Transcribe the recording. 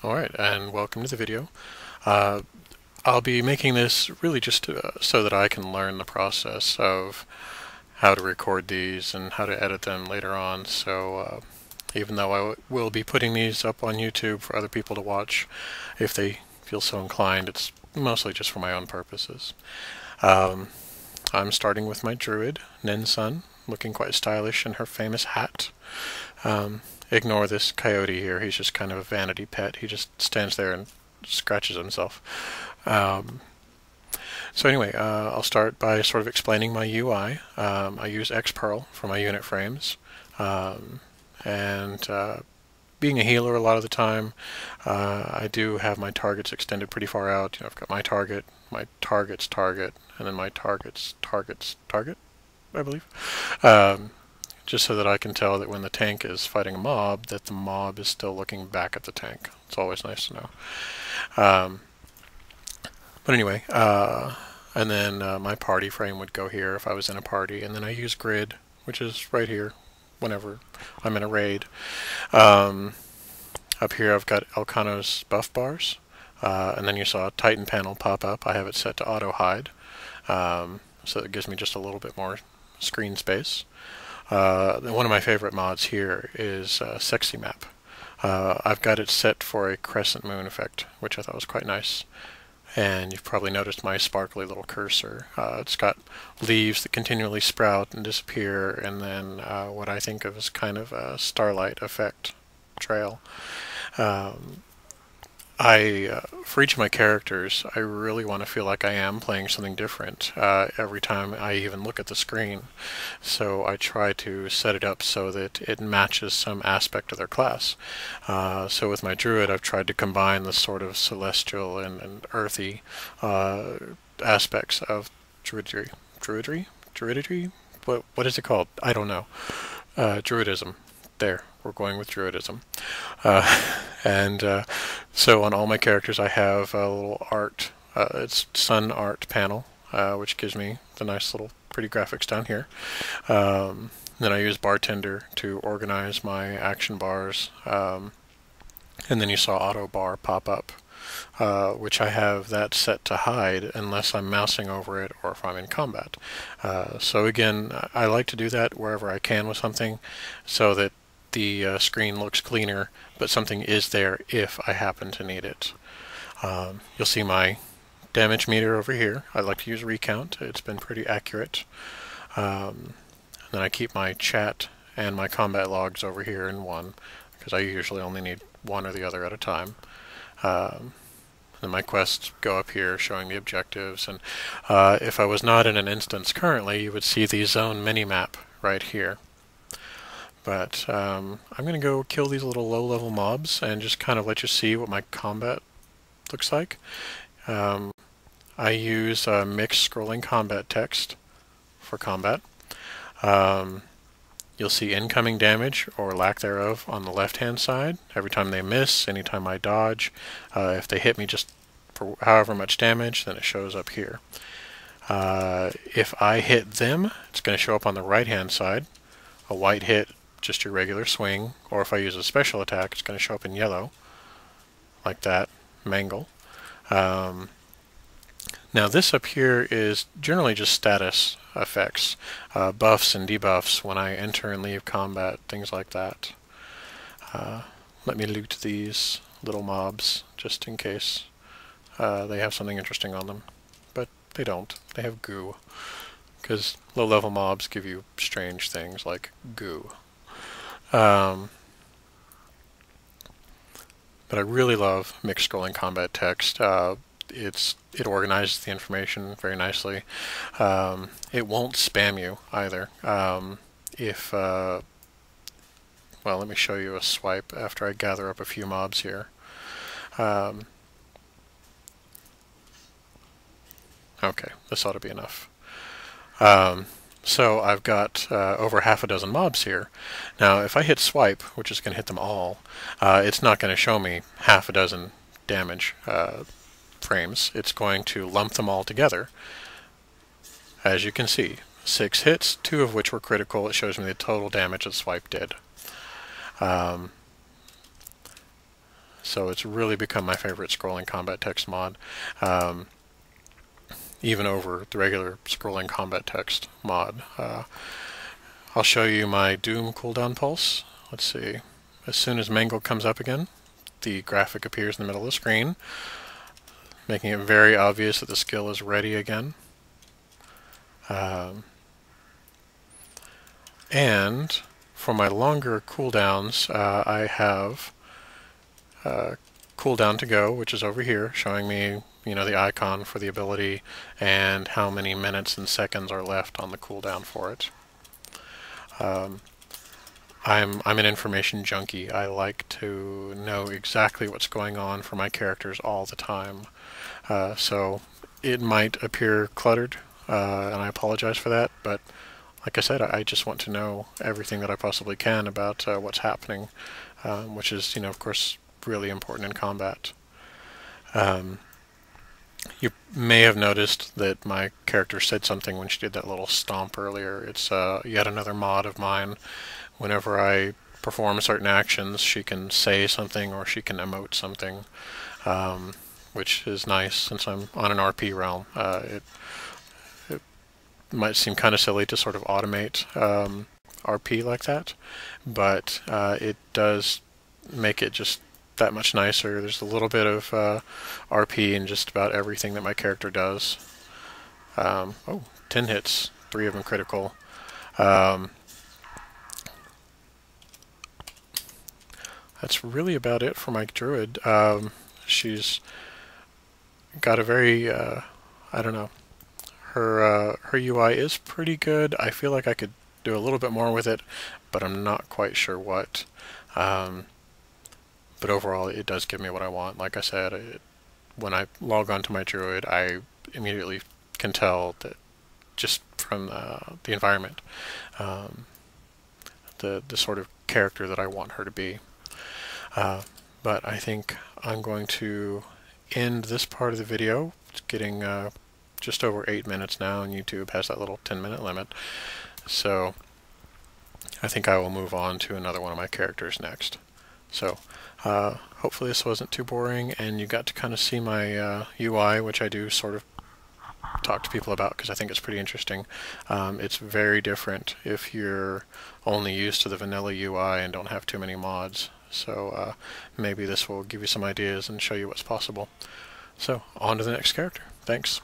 Alright, and welcome to the video. Uh, I'll be making this really just so that I can learn the process of how to record these and how to edit them later on. So even though I will be putting these up on YouTube for other people to watch, if they feel so inclined, it's mostly just for my own purposes. I'm starting with my Druid, Ninsun, looking quite stylish in her famous hat. Ignore this coyote here. He's just kind of a vanity pet. He just stands there and scratches himself. So anyway, I'll start by sort of explaining my UI. I use Xperl for my unit frames. And being a healer a lot of the time, I do have my targets extended pretty far out. I've got my target, my target's target, and then my target's target's target, I believe. Just so that I can tell that when the tank is fighting a mob, that the mob is still looking back at the tank. It's always nice to know. But anyway, and then my party frame would go here if I was in a party, and then I use grid, which is right here whenever I'm in a raid. Up here I've got Elcano's buff bars, and then you saw a Titan panel pop up. I have it set to auto hide, so it gives me just a little bit more screen space. One of my favorite mods here is Sexy Map. I've got it set for a crescent moon effect, which I thought was quite nice. And you've probably noticed my sparkly little cursor. It's got leaves that continually sprout and disappear, and then what I think of as kind of a starlight effect trail. For each of my characters, I really want to feel like I am playing something different every time I even look at the screen. So I try to set it up so that it matches some aspect of their class. So with my druid, I've tried to combine the sort of celestial and earthy aspects of druidry. Druidry? What is it called? I don't know. Druidism. There, we're going with Druidism. And so on all my characters I have a little art, it's sun art panel, which gives me the nice little pretty graphics down here. Then I use bartender to organize my action bars, and then you saw auto bar pop up, which I have that set to hide unless I'm mousing over it or if I'm in combat. So again, I like to do that wherever I can with something so that the screen looks cleaner, but something is there if I happen to need it. You'll see my damage meter over here. I like to use recount. It's been pretty accurate. Then I keep my chat and my combat logs over here in one, because I usually only need one or the other at a time. And my quests go up here showing the objectives, and if I was not in an instance currently, you would see the zone minimap right here. But I'm going to go kill these little low-level mobs and just kind of let you see what my combat looks like. I use mixed scrolling combat text for combat. You'll see incoming damage or lack thereof on the left-hand side. Every time they miss, anytime I dodge, if they hit me just for however much damage, then it shows up here. If I hit them, it's going to show up on the right-hand side. A white hit, just your regular swing, or if I use a special attack, it's going to show up in yellow, like that, mangle. Now this up here is generally just status effects, buffs and debuffs when I enter and leave combat, things like that. Let me loot these little mobs, just in case they have something interesting on them, but they don't. They have goo, because low-level mobs give you strange things like goo. But I really love mixed scrolling combat text. It organizes the information very nicely. It won't spam you either. Well, let me show you a swipe after I gather up a few mobs here. Okay, this ought to be enough. So I've got over half a dozen mobs here. Now if I hit swipe, which is going to hit them all, it's not going to show me half a dozen damage frames. It's going to lump them all together. As you can see, 6 hits, 2 of which were critical. It shows me the total damage that swipe did. So it's really become my favorite scrolling combat text mod, even over the regular scrolling combat text mod. I'll show you my Doom cooldown pulse. Let's see. As soon as Mangle comes up again, the graphic appears in the middle of the screen, making it very obvious that the skill is ready again. And for my longer cooldowns, I have cooldown to go, which is over here, showing me, the icon for the ability and how many minutes and seconds are left on the cooldown for it. I'm an information junkie. I like to know exactly what's going on for my characters all the time. So it might appear cluttered, and I apologize for that, but like I said, I just want to know everything that I possibly can about what's happening, which is, of course, really important in combat. You may have noticed that my character said something when she did that little stomp earlier. It's yet another mod of mine. Whenever I perform certain actions, she can say something or she can emote something, which is nice since I'm on an RP realm. It might seem kind of silly to sort of automate RP like that, but it does make it just that much nicer. There's a little bit of RP in just about everything that my character does. 10 hits, 3 of them critical. That's really about it for my druid. She's got a very, I don't know, her UI is pretty good. I feel like I could do a little bit more with it, but I'm not quite sure what. But overall, it does give me what I want. Like I said, when I log on to my druid, I immediately can tell that just from the environment, the sort of character that I want her to be. But I think I'm going to end this part of the video. It's getting just over 8 minutes now, and YouTube has that little 10-minute limit. So I think I will move on to another one of my characters next. So hopefully this wasn't too boring, and you got to kind of see my UI, which I do sort of talk to people about because I think it's pretty interesting. It's very different if you're only used to the vanilla UI and don't have too many mods. So maybe this will give you some ideas and show you what's possible. So on to the next character. Thanks.